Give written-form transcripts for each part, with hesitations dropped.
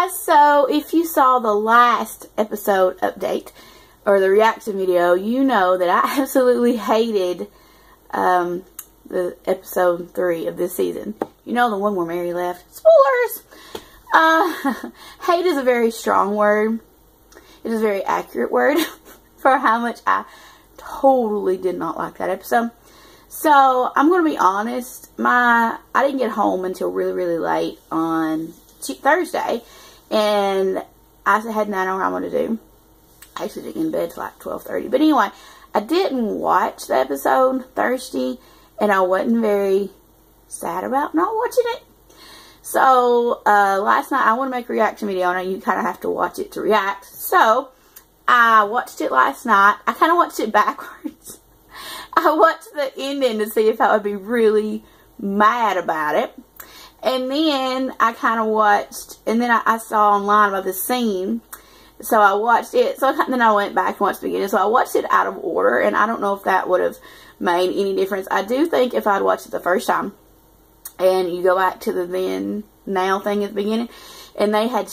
guys, so if you saw the last episode update or the reaction video, you know that I absolutely hated the episode 3 of this season. You know, the one where Mary left. Spoilers! Hate is a very strong word. It is a very accurate word for how much I totally did not like that episode. So, I'm going to be honest. I didn't get home until really, really late on Thursday. And I had 9 hour homework to do. I actually didn't get in bed till like 12:30. But anyway, I didn't watch the episode Thursday. And I wasn't very sad about not watching it. So, last night I want to make a reaction video. And you kind of have to watch it to react. So, I watched it last night. I kind of watched it backwards. I watched the ending to see if I would be really mad about it. And then I kind of watched, and then I saw online about this scene. So I watched it. So then I went back and watched the beginning. So I watched it out of order. And I don't know if that would have made any difference. I do think if I'd watched it the first time, and you go back to the then, now thing at the beginning, and I had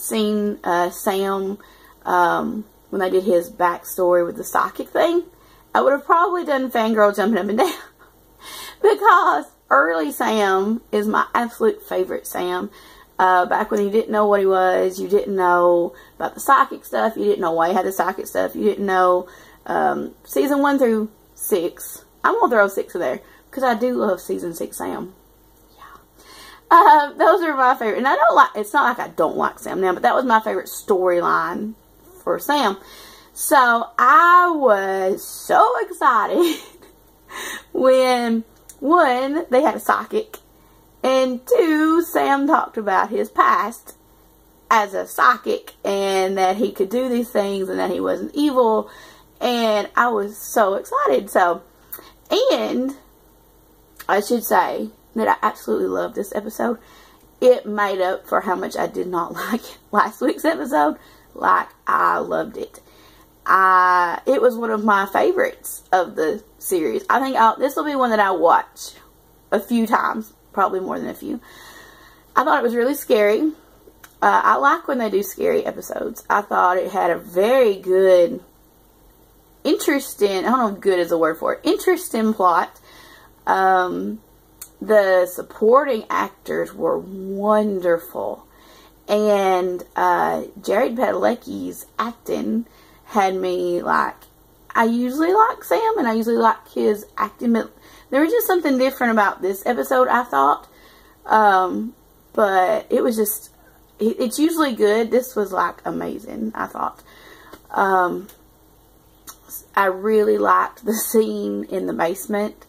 seen Sam, when they did his backstory with the psychic thing, I would have probably done fangirl jumping up and down. Because early Sam is my absolute favorite Sam. Back when you didn't know what he was, you didn't know about the psychic stuff, you didn't know why he had the psychic stuff, you didn't know, season 1 through 6. I'm going to throw 6 in there, because I do love season 6 Sam. Yeah. Those are my favorite, and I don't like, it's not like I don't like Sam now, but that was my favorite storyline for Sam. So, I was so excited when, 1, they had a psychic, and 2, Sam talked about his past as a psychic, and that he could do these things, and that he wasn't evil, and I was so excited. So, and I should say that I absolutely loved this episode. It made up for how much I did not like last week's episode. Like, I loved it. It was one of my favorites of the series. I think this will be one that I watch a few times. Probably more than a few. I thought it was really scary. I like when they do scary episodes. I thought it had a very good, interesting, I don't know if good is a word for it, interesting plot. The supporting actors were wonderful. And Jared Padalecki's acting had me like, I usually like Sam and I usually like his acting, but there was just something different about this episode, I thought. But it was just, it's usually good. This was like amazing, I thought. I really liked the scene in the basement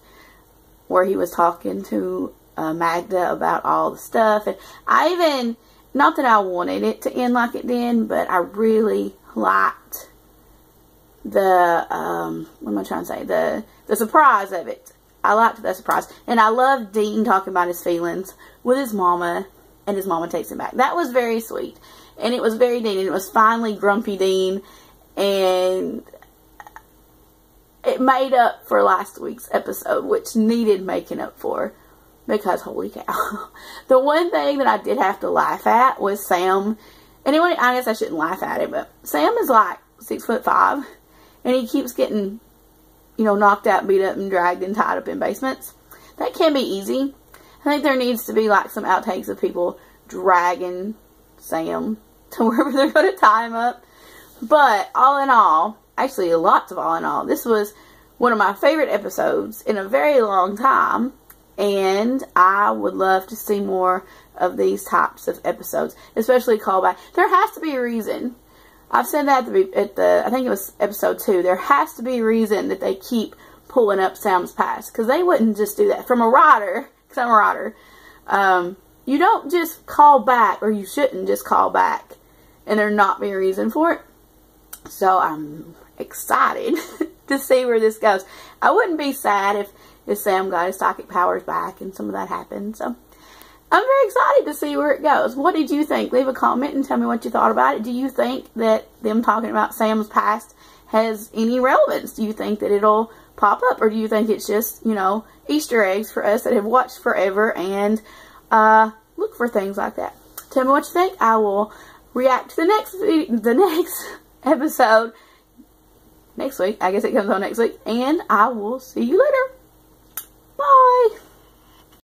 where he was talking to Magda about all the stuff. And I even, not that I wanted it to end like it did, but I really liked the, what am I trying to say? The surprise of it. I liked that surprise. And I loved Dean talking about his feelings with his mama, and his mama takes him back. That was very sweet. And it was very Dean, and it was finally grumpy Dean. And it made up for last week's episode, which needed making up for. Because, holy cow. The one thing that I did have to laugh at was Sam. And I guess I shouldn't laugh at it, but Sam is like 6'5". And he keeps getting, you know, knocked out, beat up, and dragged and tied up in basements. That can be easy. I think there needs to be like some outtakes of people dragging Sam to wherever they're going to tie him up. But all in all, actually lots of all in all, this was one of my favorite episodes in a very long time. And I would love to see more of these types of episodes, especially callback. There has to be a reason. I've said that I think it was episode 2. There has to be a reason that they keep pulling up Sam's past. Because they wouldn't just do that. From a writer, because I'm a writer, you don't just call back, or you shouldn't just call back, and there not be a reason for it. So I'm excited to see where this goes. I wouldn't be sad if Sam got his psychic powers back and some of that happened. So I'm very excited to see where it goes. What did you think? Leave a comment and tell me what you thought about it. Do you think that them talking about Sam's past has any relevance? Do you think that it'll pop up? Or do you think it's just, you know, Easter eggs for us that have watched forever and look for things like that? Tell me what you think. I will react to the next episode next week. I guess it comes on next week. And I will see you later.